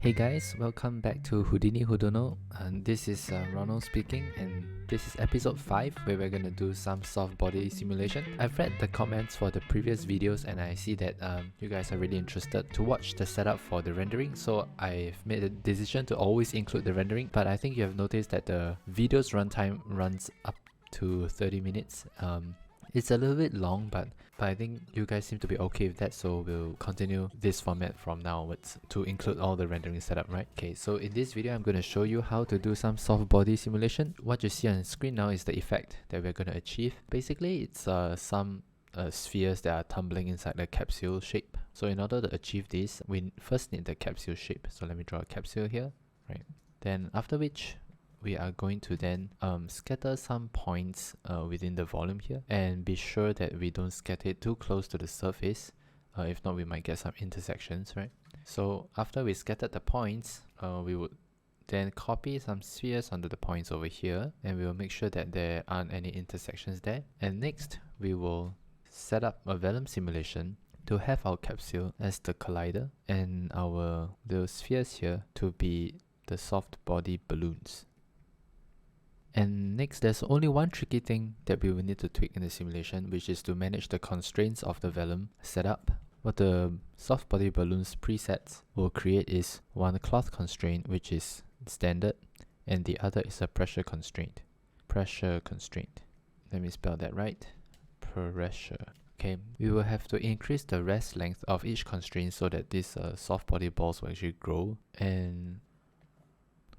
Hey guys, welcome back to Houdini Houdono. This is Ronald speaking, and this is episode 5 where we're gonna do some soft body simulation. I've read the comments for the previous videos and I see that you guys are really interested to watch the setup for the rendering, so I've made a decision to always include the rendering. But I think you have noticed that the video's runtime runs up to 30 minutes. It's a little bit long, but I think you guys seem to be okay with that, so we'll continue this format from now onwards to include all the rendering setup, right? Okay, so in this video, I'm going to show you how to do some soft body simulation. What you see on the screen now is the effect that we're going to achieve. Basically, it's some spheres that are tumbling inside the capsule shape. So in order to achieve this, we first need the capsule shape. So let me draw a capsule here, right? Then after which, we are going to then scatter some points within the volume here, and be sure that we don't scatter it too close to the surface. If not, we might get some intersections, right? So after we scattered the points, we would then copy some spheres onto the points over here, and we will make sure that there aren't any intersections there. And next, we will set up a Vellum simulation to have our capsule as the collider and our little spheres here to be the soft body balloons. And next, there's only one tricky thing that we will need to tweak in the simulation, which is to manage the constraints of the Vellum setup. What the soft body balloons presets will create is one cloth constraint, which is standard, and the other is a pressure constraint. Pressure constraint. Let me spell that right. Pressure. Okay, we will have to increase the rest length of each constraint so that these soft body balls will actually grow. And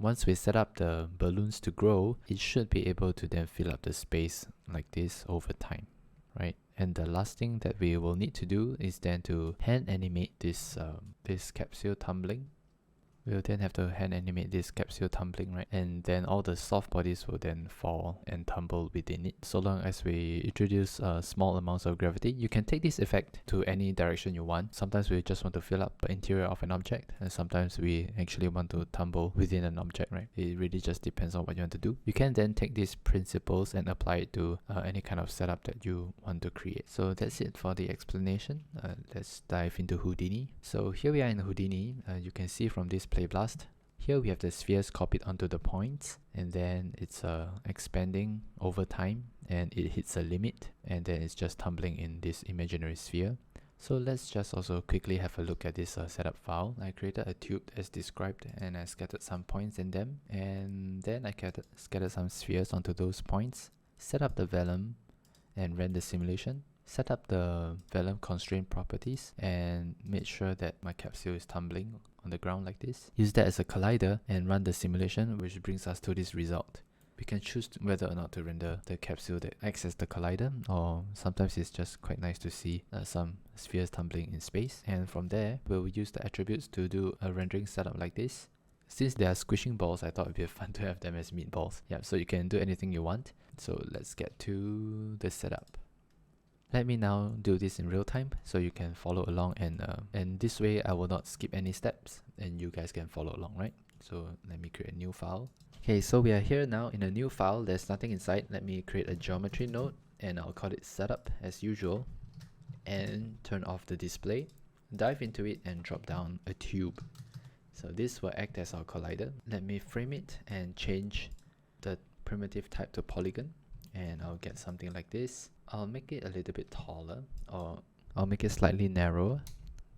once we set up the balloons to grow, it should be able to then fill up the space like this over time, right? And the last thing that we will need to do is then to hand animate this capsule tumbling. We'll then have to hand animate this capsule tumbling, right? And then all the soft bodies will then fall and tumble within it. So long as we introduce small amounts of gravity, you can take this effect to any direction you want. Sometimes we just want to fill up the interior of an object, and sometimes we actually want to tumble within an object, right? It really just depends on what you want to do. You can then take these principles and apply it to any kind of setup that you want to create. So that's it for the explanation. Let's dive into Houdini. So here we are in Houdini. You can see from this play blast. Here we have the spheres copied onto the points, and then it's expanding over time, and it hits a limit, and then it's just tumbling in this imaginary sphere. So let's just also quickly have a look at this setup file. I created a tube as described, and I scattered some points in them, and then I scattered some spheres onto those points, set up the Vellum, and ran the simulation. Set up the Vellum constraint properties and made sure that my capsule is tumbling on the ground like this. Use that as a collider and run the simulation, which brings us to this result. We can choose whether or not to render the capsule that acts as the collider, or sometimes it's just quite nice to see some spheres tumbling in space. And from there, we'll use the attributes to do a rendering setup like this. Since they are squishing balls, I thought it'd be fun to have them as meatballs. Yeah, so you can do anything you want. So let's get to the setup. Let me now do this in real time so you can follow along, and this way I will not skip any steps and you guys can follow along, right? So let me create a new file. Okay, so we are here now in a new file. There's nothing inside. Let me create a geometry node and I'll call it setup as usual, and turn off the display. Dive into it and drop down a tube. So this will act as our collider. Let me frame it and change the primitive type to polygon, and I'll get something like this. I'll make it a little bit taller, or I'll make it slightly narrower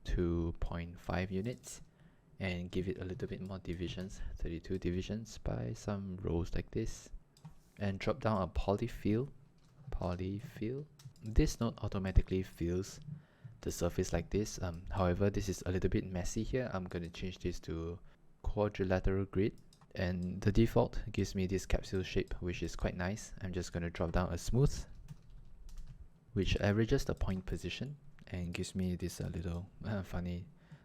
to 0.5 units and give it a little bit more divisions, 32 divisions by some rows like this, and drop down a polyfill. This node automatically fills the surface like this. However, this is a little bit messy here. I'm going to change this to quadrilateral grid, and the default gives me this capsule shape, which is quite nice. I'm just going to drop down a smooth, which averages the point position and gives me this little funny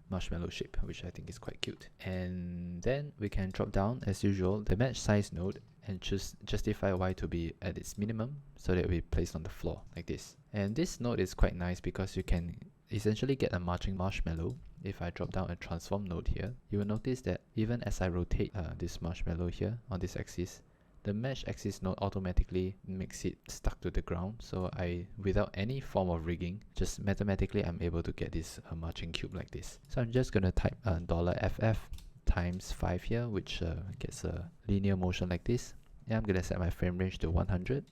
marshmallow shape, which I think is quite cute. And then we can drop down as usual the match size node and justify y to be at its minimum so that we place on the floor like this. And this node is quite nice because you can essentially get a marching marshmallow. If I drop down a transform node here, you will notice that even as I rotate this marshmallow here on this axis, the mesh axis node automatically makes it stuck to the ground. So without any form of rigging, just mathematically I'm able to get this marching cube like this. So I'm just going to type $FF times 5 here, which gets a linear motion like this. And I'm gonna set my frame range to 100.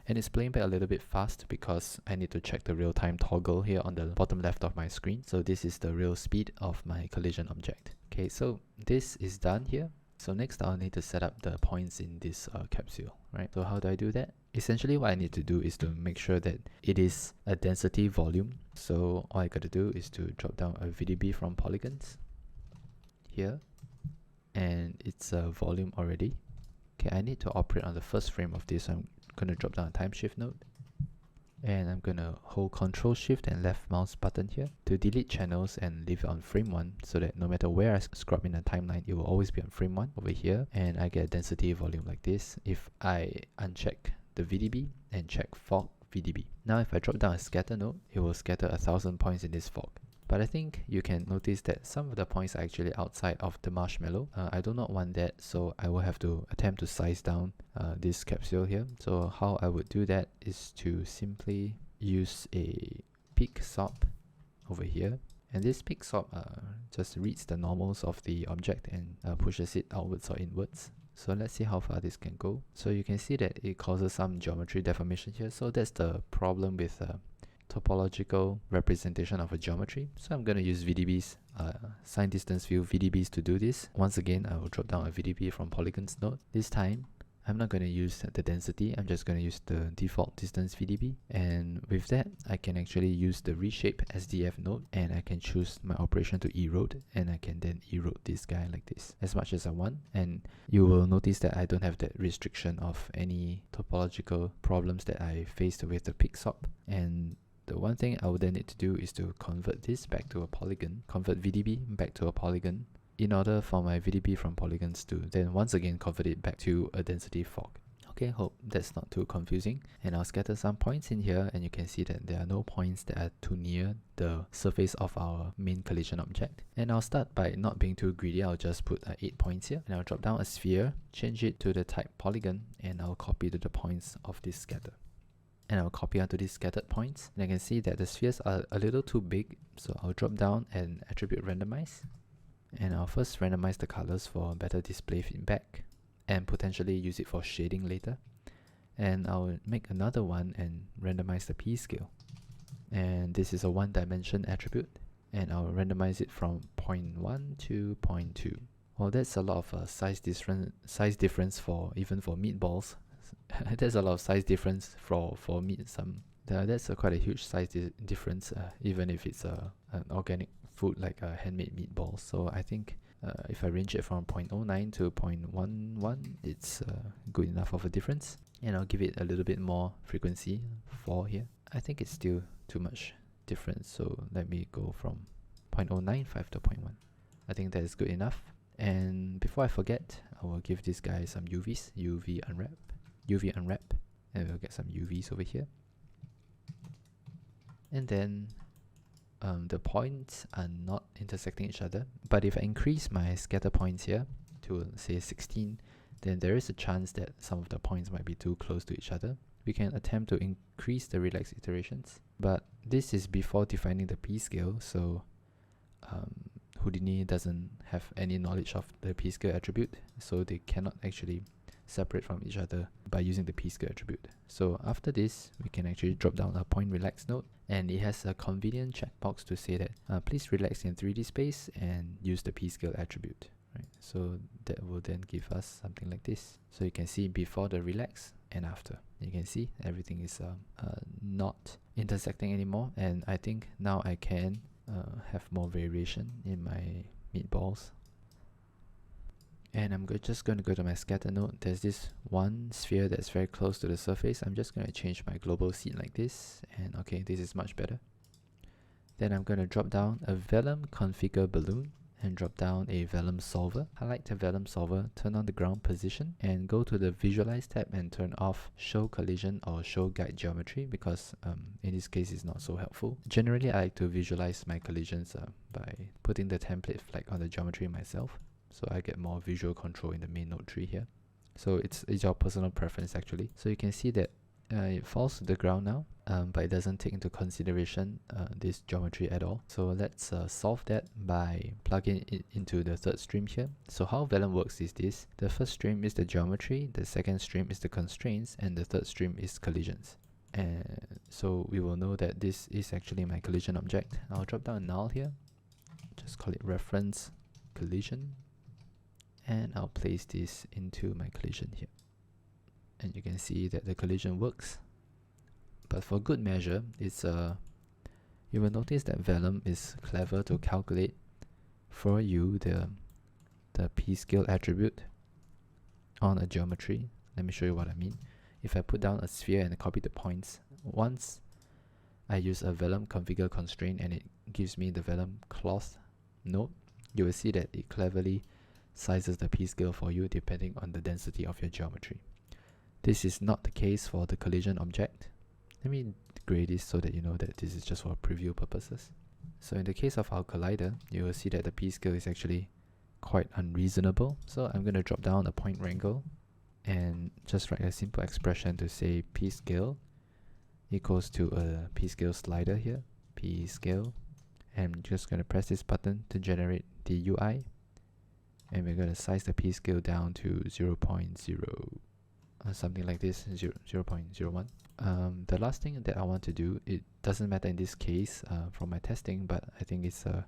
And it's playing back a little bit fast because I need to check the real-time toggle here on the bottom left of my screen. So this is the real speed of my collision object. Okay, so this is done here. So next I'll need to set up the points in this capsule, right? So how do I do that? Essentially what I need to do is to make sure that it is a density volume. So all I gotta do is to drop down a VDB from polygons here, and it's a volume already. Okay, I need to operate on the first frame of this, so I'm gonna drop down a time shift node, and I'm gonna hold Control Shift and left mouse button here to delete channels and leave it on frame 1, so that no matter where I scrub in the timeline, it will always be on frame 1 over here, and I get a density volume like this if I uncheck the VDB and check fog VDB. Now if I drop down a scatter node, it will scatter 1000 points in this fog. But I think you can notice that some of the points are actually outside of the marshmallow. I do not want that, so I will have to attempt to size down this capsule here. So how I would do that is to simply use a peak SOP over here. And this peak SOP just reads the normals of the object and pushes it outwards or inwards. So let's see how far this can go. So you can see that it causes some geometry deformation here. So that's the problem with topological representation of a geometry. So I'm going to use VDBs, sign distance view VDBs to do this. Once again, I will drop down a VDB from polygons node. This time, I'm not going to use the density, I'm just going to use the default distance VDB. And with that, I can actually use the reshape SDF node, and I can choose my operation to erode, and I can then erode this guy like this as much as I want. And you will notice that I don't have that restriction of any topological problems that I faced with the peak SOP. And the one thing I would then need to do is to convert this back to a polygon, convert VDB back to a polygon, in order for my VDB from polygons to then once again convert it back to a density fog. Okay, hope that's not too confusing. And I'll scatter some points in here, and you can see that there are no points that are too near the surface of our main collision object. And I'll start by not being too greedy. I'll just put 8 points here, and I'll drop down a sphere, change it to the type polygon, and I'll copy to the points of this scatter. And I'll copy onto these scattered points, and I can see that the spheres are a little too big, so I'll drop down and attribute randomize, and I'll first randomize the colors for better display feedback and potentially use it for shading later. And I'll make another one and randomize the P scale, and this is a 1-dimension attribute, and I'll randomize it from 0.1 to 0.2. Well, that's a lot of size difference for even for meatballs. There's a lot of size difference for meat. That's quite a huge size difference, even if it's an organic food like handmade meatballs. So I think if I range it from 0.09 to 0.11, it's good enough of a difference. And I'll give it a little bit more frequency, 4 here. I think it's still too much difference, so let me go from 0.095 to 0.1. I think that is good enough. And before I forget, I will give this guy some UVs, UV unwrap, and we'll get some UVs over here. And then the points are not intersecting each other, but if I increase my scatter points here to say 16, then there is a chance that some of the points might be too close to each other. We can attempt to increase the relaxed iterations, but this is before defining the P scale, so Houdini doesn't have any knowledge of the P scale attribute, so they cannot actually separate from each other by using the P scale attribute. So after this, we can actually drop down a point relax node, and it has a convenient checkbox to say that please relax in 3D space and use the P scale attribute. Right? So that will then give us something like this. So you can see before the relax and after. You can see everything is not intersecting anymore, and I think now I can have more variation in my meatballs. And I'm just going to go to my scatter node. There's this one sphere that's very close to the surface. I'm just going to change my global seed like this, and okay, this is much better. Then I'm going to drop down a Vellum configure balloon and drop down a Vellum solver. Highlight the Vellum solver, turn on the ground position, and go to the visualize tab and turn off show collision or show guide geometry, because in this case it's not so helpful. Generally, I like to visualize my collisions by putting the template flag on the geometry myself, so I get more visual control in the main node tree here. So it's your personal preference actually. So you can see that It falls to the ground now, but it doesn't take into consideration this geometry at all. So let's solve that by plugging it into the third stream here. So how Vellum works is this: the first stream is the geometry, the second stream is the constraints, and the third stream is collisions. And so we will know that this is actually my collision object. I'll drop down a null here, just call it reference collision, and I'll place this into my collision here. And you can see that the collision works. But for good measure, you will notice that Vellum is clever to calculate for you the p-scale attribute on a geometry. Let me show you what I mean. If I put down a sphere and I copy the points, once I use a Vellum configure constraint and it gives me the Vellum cloth node, you will see that it cleverly sizes the p-scale for you depending on the density of your geometry. This is not the case for the collision object. Let me gray this so that you know that this is just for preview purposes. So in the case of our collider, you will see that the p-scale is actually quite unreasonable. So I'm going to drop down a point wrangle and just write a simple expression to say p-scale equals to a p-scale slider here, p-scale, and I'm just going to press this button to generate the UI, and we're going to size the p-scale down to 0.0 something like this, 0.01. The last thing that I want to do, it doesn't matter in this case from my testing, but I think it's a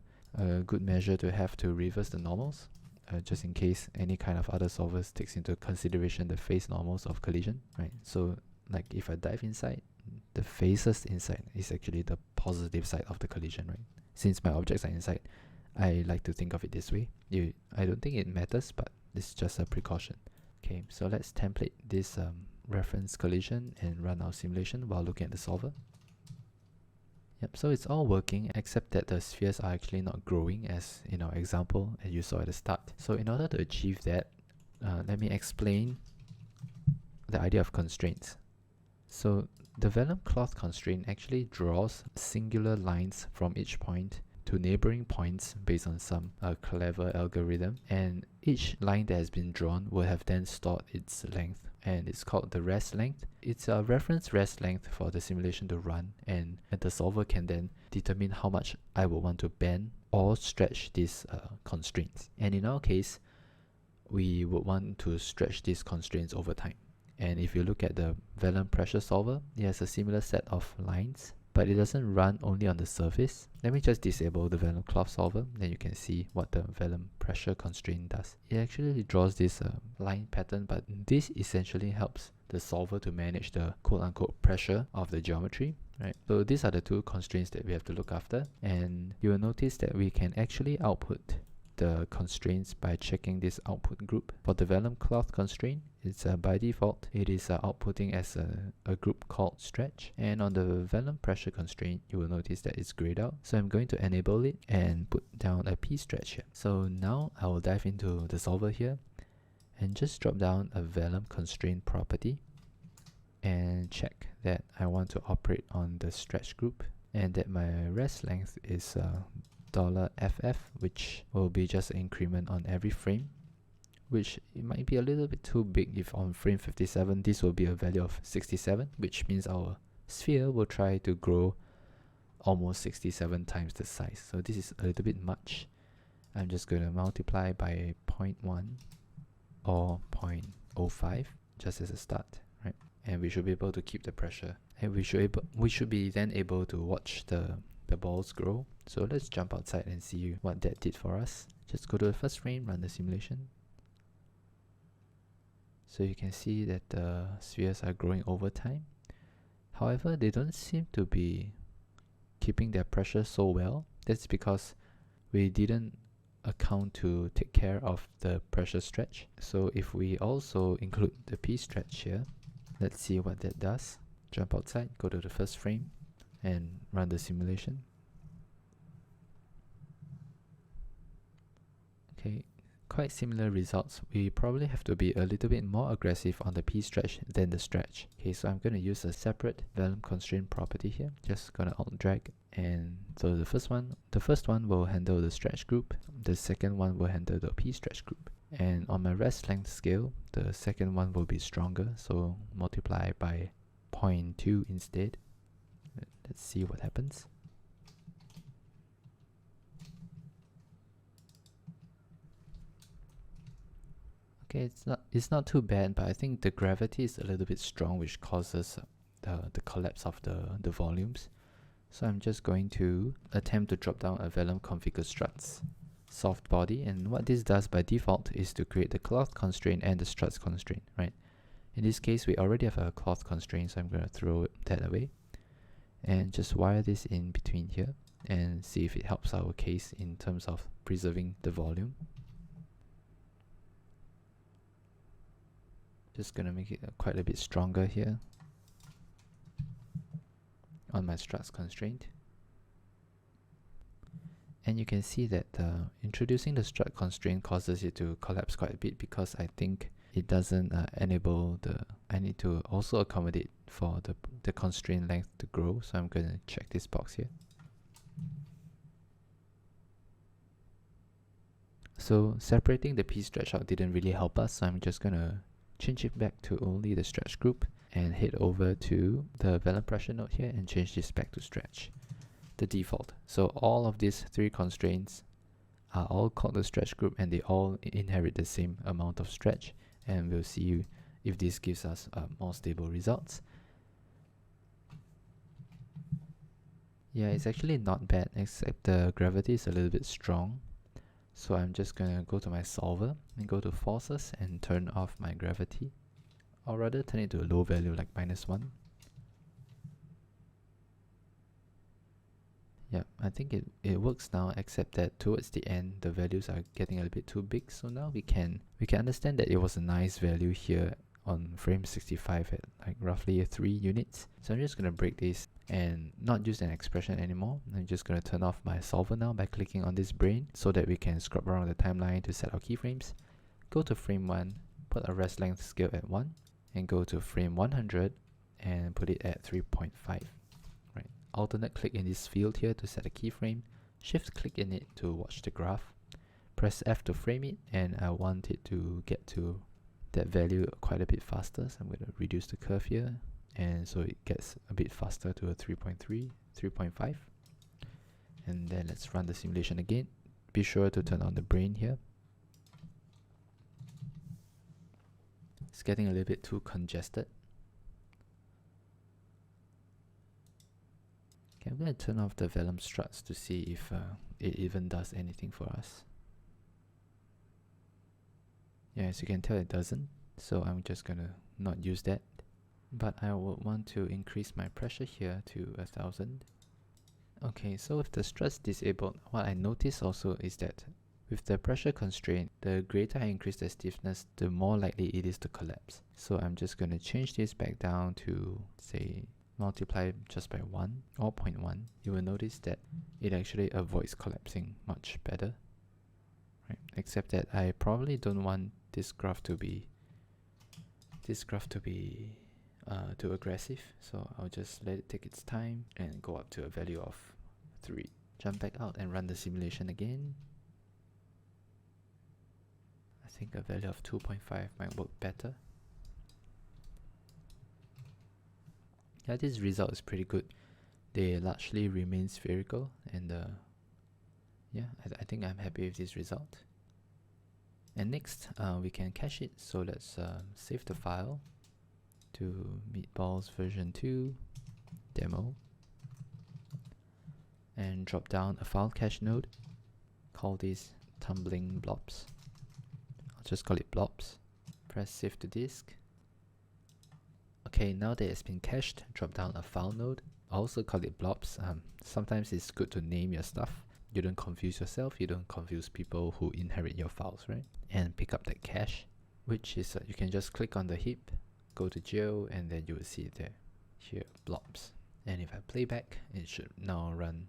good measure to have to reverse the normals, just in case any kind of other solvers takes into consideration the face normals of collision, right? So like if I dive inside, the faces inside is actually the positive side of the collision, right? Since my objects are inside, I like to think of it this way. I don't think it matters, but it's just a precaution. Okay, so let's template this reference collision and run our simulation while looking at the solver. Yep, so it's all working except that the spheres are actually not growing as in our example as you saw at the start. So in order to achieve that, let me explain the idea of constraints. So the Vellum cloth constraint actually draws singular lines from each point to neighboring points based on some clever algorithm, and each line that has been drawn will have then stored its length, and it's called the rest length. It's a reference rest length for the simulation to run, and the solver can then determine how much I would want to bend or stretch these constraints. And in our case, we would want to stretch these constraints over time. And if you look at the Vellum pressure solver, it has a similar set of lines, but it doesn't run only on the surface. Let me just disable the Vellum cloth solver, then you can see what the Vellum pressure constraint does. It actually draws this line pattern, but this essentially helps the solver to manage the quote-unquote pressure of the geometry, right? So these are the two constraints that we have to look after, and you will notice that we can actually output the constraints by checking this output group. For the Vellum cloth constraint, it's by default it is outputting as a group called stretch, and on the Vellum pressure constraint you will notice that it's grayed out. So I'm going to enable it and put down a p stretch here. So now I will dive into the solver here and just drop down a Vellum constraint property and check that I want to operate on the stretch group and that my rest length is $FF, which will be just an increment on every frame, which it might be a little bit too big if on frame 57 this will be a value of 67, which means our sphere will try to grow almost 67 times the size. So this is a little bit much. I'm just going to multiply by 0.1 or 0.05 just as a start, right? And we should be able to keep the pressure, and we should be then able to watch the balls grow. So let's jump outside and see what that did for us. Just go to the first frame, run the simulation. So you can see that the spheres are growing over time. However, they don't seem to be keeping their pressure so well. That's because we didn't account to take care of the pressure stretch. So if we also include the p stretch here, let's see what that does. Jump outside, go to the first frame and run the simulation. Okay, quite similar results. We probably have to be a little bit more aggressive on the p stretch than the stretch. Okay, so I'm going to use a separate Vellum constraint property here. Just gonna alt drag, and so the first one will handle the stretch group, the second one will handle the p stretch group. And on my rest length scale, the second one will be stronger, so multiply by 0.2 instead. Let's see what happens. Okay, it's not too bad, but I think the gravity is a little bit strong, which causes the collapse of the volumes. So I'm just going to attempt to drop down a Vellum configure struts soft body, and what this does by default is to create the cloth constraint and the struts constraint, right? In this case, we already have a cloth constraint, so I'm going to throw that away and just wire this in between here and see if it helps our case in terms of preserving the volume. Just gonna make it quite a bit stronger here on my struts constraint. And you can see that introducing the strut constraint causes it to collapse quite a bit, because I think it doesn't enable I need to also accommodate for the constraint length to grow. So I'm going to check this box here. So separating the piece stretch out didn't really help us, so I'm just going to change it back to only the stretch group and head over to the Vellum pressure node here and change this back to stretch, the default. So all of these three constraints are all called the stretch group, and they all inherit the same amount of stretch, and we'll see if this gives us more stable results. Yeah, it's actually not bad, except the gravity is a little bit strong. So I'm just gonna go to my solver and go to forces and turn off my gravity, or rather turn it to a low value like -1. Yeah, I think it works now, except that towards the end the values are getting a little bit too big. So now we can understand that it was a nice value here on frame 65 at like roughly 3 units. So I'm just gonna break this and not use an expression anymore. I'm just gonna turn off my solver now by clicking on this brain so that we can scrub around the timeline to set our keyframes. Go to frame 1, put a rest length scale at 1, and go to frame 100 and put it at 3.5. Right. Alternate click in this field here to set a keyframe. Shift click in it to watch the graph. Press F to frame it, and I want it to get to that value quite a bit faster. So I'm going to reduce the curve here, and so it gets a bit faster to a 3.3, 3.5. And then let's run the simulation again. Be sure to turn on the brain here. It's getting a little bit too congested. Okay, I'm going to turn off the Vellum struts to see if it even does anything for us. Yeah, as you can tell, it doesn't. So I'm just going to not use that. But I would want to increase my pressure here to 1000. Okay, so with the struts disabled, what I notice also is that with the pressure constraint, the greater I increase the stiffness, the more likely it is to collapse. So I'm just going to change this back down to, say, multiply just by 1 or 0.1. You will notice that it actually avoids collapsing much better. Right? Except that I probably don't want this graph to be too aggressive, so I'll just let it take its time and go up to a value of 3. Jump back out and run the simulation again. I think a value of 2.5 might work better. Yeah, this result is pretty good. They largely remain spherical, and yeah, I think I'm happy with this result. And next, we can cache it. So let's save the file to Meatballs version 2 demo, and drop down a file cache node. Call this tumbling blobs. I'll just call it blobs. Press save to disk. Okay, now that it's been cached, drop down a file node. I also call it blobs. Sometimes it's good to name your stuff. You don't confuse yourself, you don't confuse people who inherit your files, right? And pick up that cache, which is you can just click on the heap, go to geo, and then you will see it there. Here, blobs. And if I play back, it should now run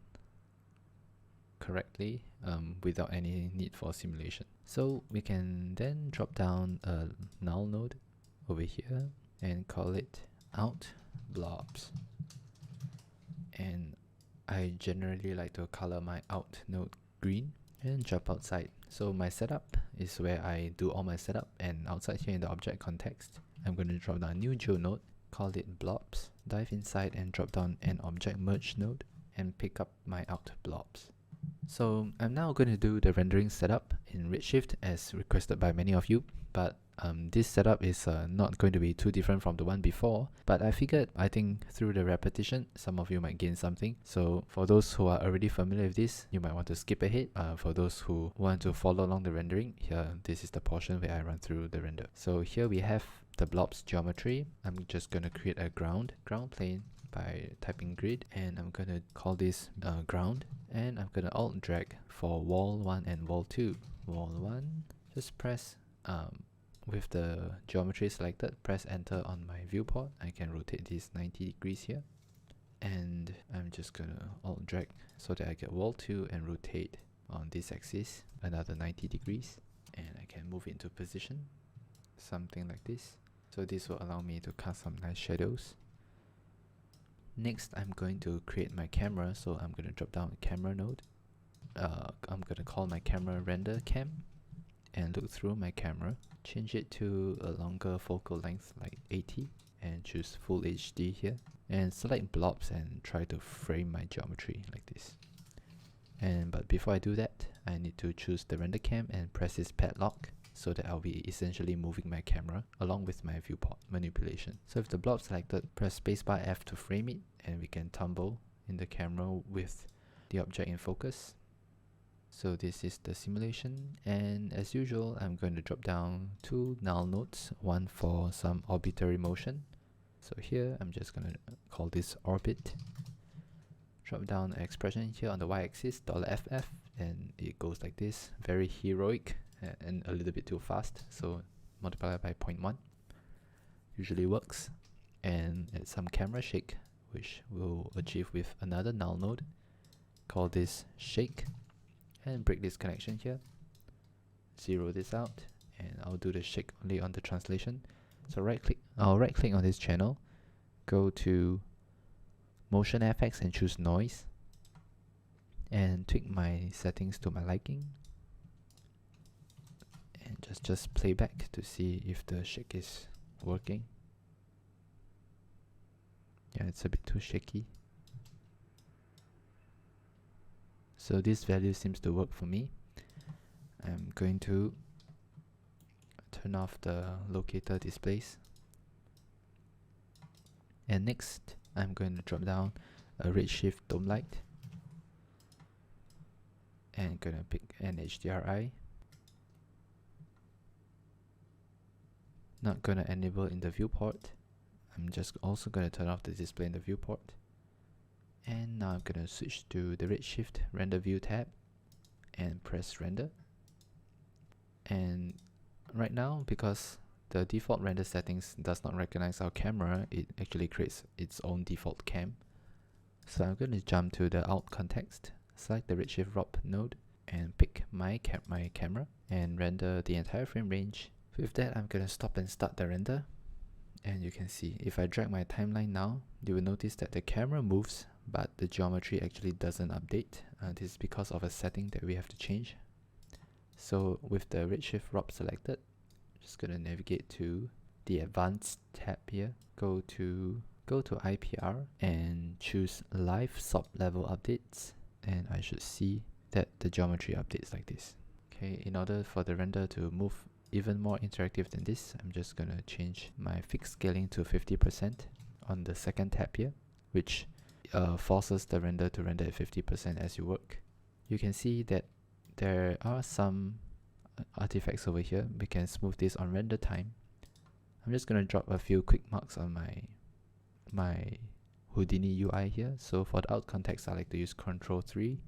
correctly without any need for simulation. So we can then drop down a null node over here and call it out blobs. And I generally like to color my out node green and jump outside. So my setup is where I do all my setup, and outside here in the object context, I'm going to drop down a new geo node call it Blobs, dive inside and drop down an object merge node and pick up my out blobs. So I'm now going to do the rendering setup in Redshift as requested by many of you, but this setup is not going to be too different from the one before, but I think through the repetition some of you might gain something. So for those who are already familiar with this, you might want to skip ahead. For those who want to follow along the rendering, here this is the portion where I run through the render. So here we have the blobs geometry. I'm just going to create a ground plane by typing grid, and I'm going to call this ground, and I'm going to alt drag for wall 1 and wall 2. Wall 1, just press with the geometry selected, press enter on my viewport. I can rotate this 90 degrees here, and I'm just gonna alt drag so that I get wall 2 and rotate on this axis another 90 degrees, and I can move it into position, something like this. So this will allow me to cast some nice shadows. Next, I'm going to create my camera, so I'm going to drop down a camera node. I'm going to call my camera render cam and look through my camera, change it to a longer focal length like 80 and choose full HD here, and select blobs and try to frame my geometry like this. But before I do that, I need to choose the render cam and press this padlock so that I'll be essentially moving my camera along with my viewport manipulation. So if the blob selected, press spacebar F to frame it, and we can tumble in the camera with the object in focus. So this is the simulation, and as usual I'm going to drop down 2 null nodes, one for some orbitary motion. So here I'm just going to call this orbit. Drop down an expression here on the y-axis, $FF, and it goes like this, very heroic and a little bit too fast, so multiply by 0.1 usually works, and add some camera shake, which we'll achieve with another null node, call this shake, and break this connection here, zero this out, and I'll do the shake only on the translation. So I'll right click on this channel, go to motion FX and choose noise, and tweak my settings to my liking, and just play back to see if the shake is working. Yeah, it's a bit too shaky. So this value seems to work for me. I'm going to turn off the locator displays, and next I'm going to drop down a Redshift dome light and gonna pick an HDRI. Not gonna enable in the viewport. I'm just also gonna turn off the display in the viewport. And now I'm gonna switch to the Redshift render view tab and press render. And right now, because the default render settings does not recognize our camera, it actually creates its own default cam. So I'm going to jump to the out context, select the Redshift ROP node, and pick my camera and render the entire frame range. With that, I'm going to stop and start the render. And you can see, if I drag my timeline now, you will notice that the camera moves, but the geometry actually doesn't update. This is because of a setting that we have to change. So with the Redshift ROP selected, just going to navigate to the advanced tab here, go to IPR and choose live sub level updates, and I should see that the geometry updates like this. Okay, in order for the render to move even more interactive than this, I'm just going to change my fixed scaling to 50% on the second tab here, which forces the render to render at 50% as you work. You can see that there are some artifacts over here. We can smooth this on render time. I'm just going to drop a few quick marks on my Houdini UI here. So for the out context, I like to use Ctrl 3.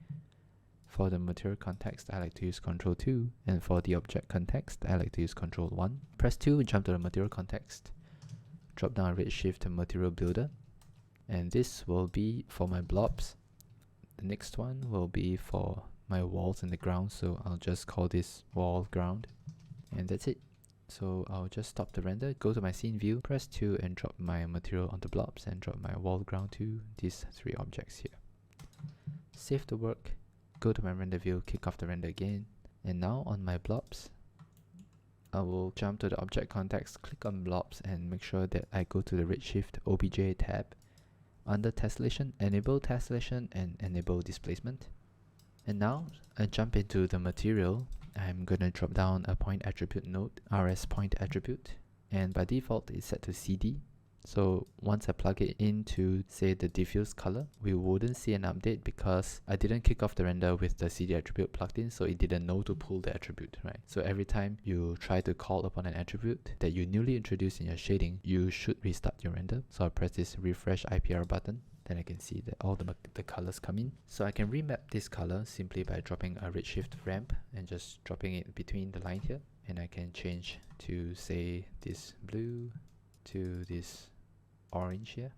For the material context, I like to use Ctrl 2. And for the object context, I like to use Ctrl 1. Press 2, jump to the material context. Drop down Redshift and Material Builder. And this will be for my blobs. The next one will be for my walls and the ground, so I'll just call this wall ground, and that's it. So I'll just stop the render, go to my scene view, press 2 and drop my material onto blobs and drop my wall ground to these 3 objects here. Save the work, go to my render view, kick off the render again, and now on my blobs, I will jump to the object context, click on Blobs, and make sure that I go to the Redshift OBJ tab. Under tessellation, enable tessellation and enable displacement. And now I jump into the material. I'm gonna drop down a point attribute node, RS point attribute, and by default it's set to CD. So once I plug it into, say, the diffuse color, we wouldn't see an update because I didn't kick off the render with the CD attribute plugged in, so it didn't know to pull the attribute, right? So every time you try to call upon an attribute that you newly introduced in your shading, you should restart your render. So I press this refresh IPR button. Then I can see that all the colors come in. So I can remap this color simply by dropping a Redshift ramp and just dropping it between the line here. And I can change to, say, this blue to this orange here,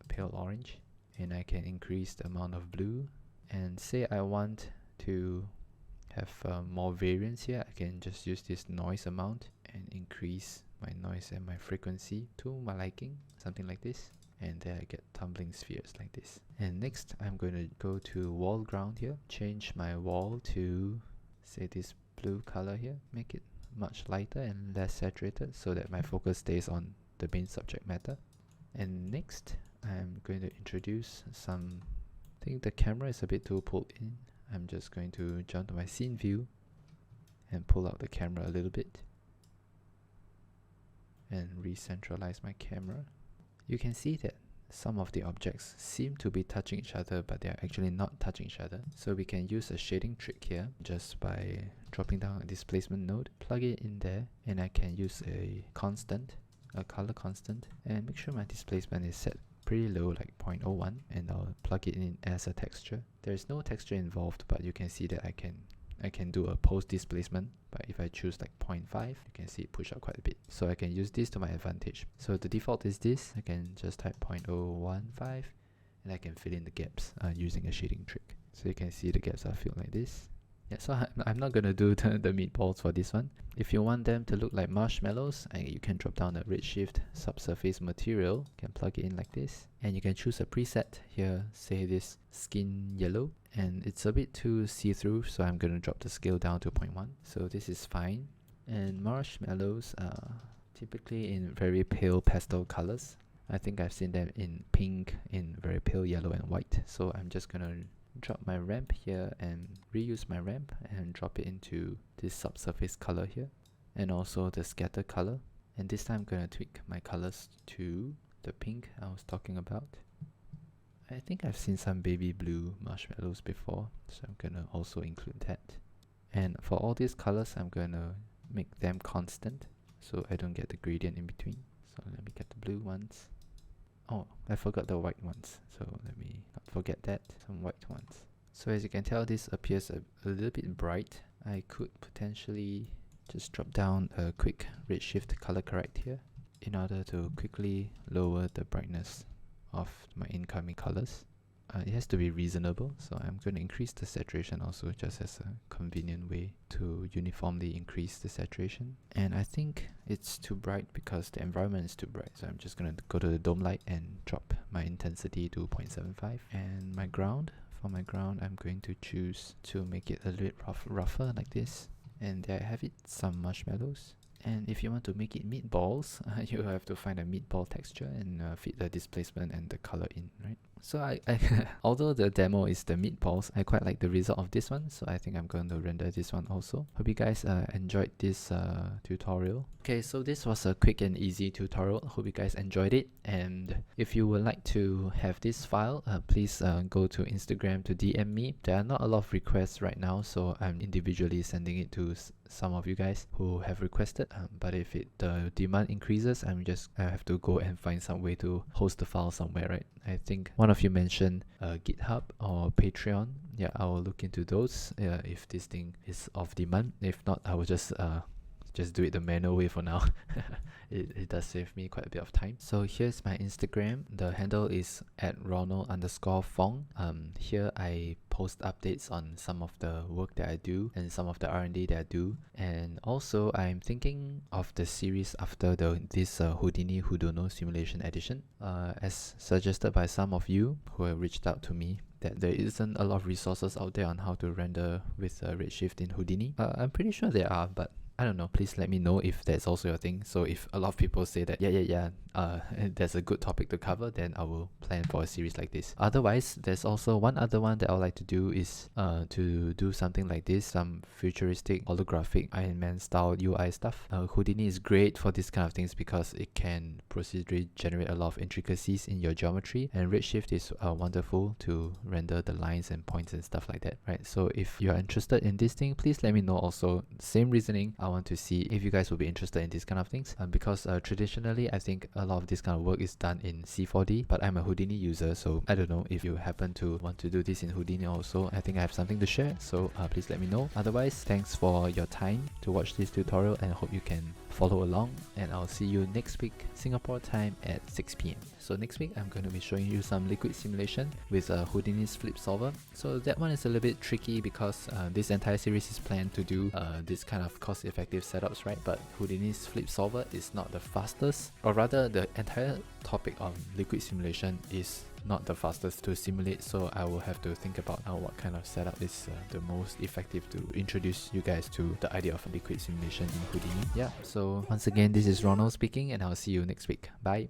pale orange. And I can increase the amount of blue. And say I want to have more variance here, I can just use this noise amount and increase my noise and my frequency to my liking, something like this. And there I get tumbling spheres like this. And next I'm going to go to wall ground here, change my wall to, say, this blue color here, make it much lighter and less saturated so that my focus stays on the main subject matter. And next I'm going to introduce some, I think the camera is a bit too pulled in. I'm just going to jump to my scene view and pull out the camera a little bit and re-centralize my camera. You can see that some of the objects seem to be touching each other, but they are actually not touching each other. So we can use a shading trick here just by dropping down a displacement node, plug it in there, and I can use a constant, a color constant, and make sure my displacement is set pretty low, like 0.01, and I'll plug it in as a texture. There is no texture involved, but you can see that I can do a post displacement. But if I choose like 0.5, you can see it push up quite a bit. So I can use this to my advantage. So the default is this. I can just type 0.015 and I can fill in the gaps using a shading trick. So you can see the gaps are filled like this. Yeah, so I'm not gonna do the meatballs for this one. If you want them to look like marshmallows, you can drop down the Redshift subsurface material, you can plug it in like this, and you can choose a preset here, say this skin yellow, and it's a bit too see-through, so I'm gonna drop the scale down to 0.1. So this is fine. And marshmallows are typically in very pale pastel colors. I think I've seen them in pink, in very pale yellow and white. So I'm just gonna drop my ramp here and reuse my ramp and drop it into this subsurface color here, and also the scatter color. And this time I'm gonna tweak my colors to the pink I was talking about. I think I've seen some baby blue marshmallows before, so I'm gonna also include that. And for all these colors, I'm gonna make them constant so I don't get the gradient in between. So let me get the blue ones. Oh, I forgot the white ones, so let me not forget that. Some white ones. So as you can tell, this appears a little bit bright. I could potentially just drop down a quick Redshift color correct here in order to quickly lower the brightness of my incoming colors. It has to be reasonable, so I'm going to increase the saturation also, just as a convenient way to uniformly increase the saturation. And I think it's too bright because the environment is too bright, so I'm just going to go to the dome light and drop my intensity to 0.75. And my ground, for my ground I'm going to choose to make it a little bit rougher like this. And there I have it, some marshmallows. And if you want to make it meatballs, you have to find a meatball texture and fit the displacement and the color in, right? So I although the demo is the meatballs, I quite like the result of this one, so I think I'm going to render this one also. Hope you guys enjoyed this tutorial. Okay, so this was a quick and easy tutorial. Hope you guys enjoyed it. And if you would like to have this file, please go to Instagram to DM me. There are not a lot of requests right now, so I'm individually sending it to some of you guys who have requested. But if the demand increases, I have to go and find some way to host the file somewhere, right? I think one of you mentioned GitHub or Patreon. Yeah, I will look into those if this thing is of demand. If not, I will just do it the manual way for now. It does save me quite a bit of time. So here's my Instagram. The handle is @Ronald_Fong. Here I post updates on some of the work that I do and some of the R&D that I do. And also I'm thinking of the series after this Houdini Houdono simulation edition. As suggested by some of you who have reached out to me, that there isn't a lot of resources out there on how to render with Redshift in Houdini. I'm pretty sure there are, but I don't know, please let me know if that's also your thing. So if a lot of people say that yeah, that's a good topic to cover, then I will plan for a series like this. Otherwise, there's also one other one that I would like to do is to do something like this, some futuristic holographic Iron Man style UI stuff. Houdini is great for this kind of things because it can procedurally generate a lot of intricacies in your geometry, and Redshift is wonderful to render the lines and points and stuff like that, right? So if you're interested in this thing, please let me know also. Same reasoning, I want to see if you guys will be interested in these kind of things, because traditionally I think a lot of this kind of work is done in C4D, but I'm a Houdini user, so I don't know if you happen to want to do this in Houdini also. I think I have something to share, so please let me know. Otherwise, thanks for your time to watch this tutorial, and I hope you can follow along, and I'll see you next week Singapore time at 6 p.m. So next week I'm going to be showing you some liquid simulation with Houdini's flip solver. So that one is a little bit tricky because this entire series is planned to do this kind of cost-effective setups, right? But Houdini's flip solver is not the fastest, or rather the entire topic on liquid simulation is not the fastest to simulate, so I will have to think about what kind of setup is the most effective to introduce you guys to the idea of liquid simulation in Houdini. Yeah, so once again, this is Ronald speaking, and I'll see you next week. Bye.